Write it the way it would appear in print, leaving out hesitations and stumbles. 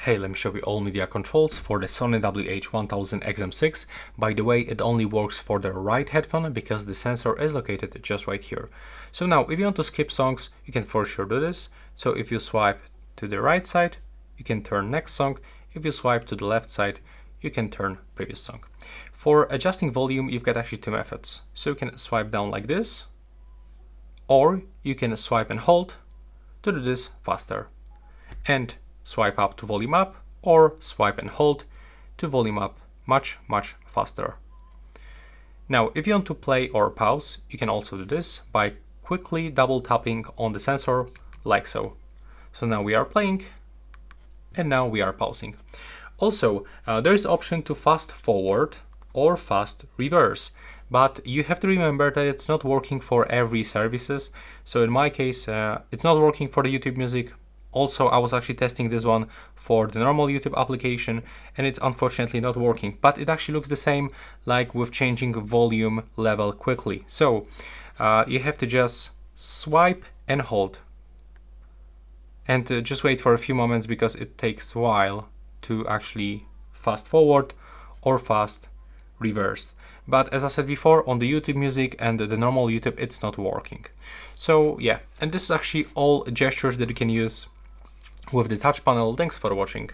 Hey, let me show you all media controls for the Sony WH-1000XM6. By the way, it only works for the right headphone because the sensor is located just right here. So now, if you want to skip songs, you can for sure do this. So if you swipe to the right side, you can turn next song. If you swipe to the left side, you can turn previous song. For adjusting volume, you've got actually two methods. So you can swipe down like this, or you can swipe and hold to do this faster. And swipe up to volume up, or swipe and hold to volume up much faster. Now, if you want to play or pause, you can also do this by quickly double tapping on the sensor like so. So now we are playing and now we are pausing. Also, there is option to fast forward or fast reverse, but you have to remember that it's not working for every services. So in my case, it's not working for the YouTube Music. Also, I was actually testing this one for the normal YouTube application and it's unfortunately not working, but it actually looks the same like with changing volume level quickly. So you have to just swipe and hold and just wait for a few moments because it takes a while to actually fast forward or fast reverse. But as I said before, on the YouTube Music and the normal YouTube, it's not working. So yeah, and this is actually all gestures that you can use with the touch panel. Thanks for watching.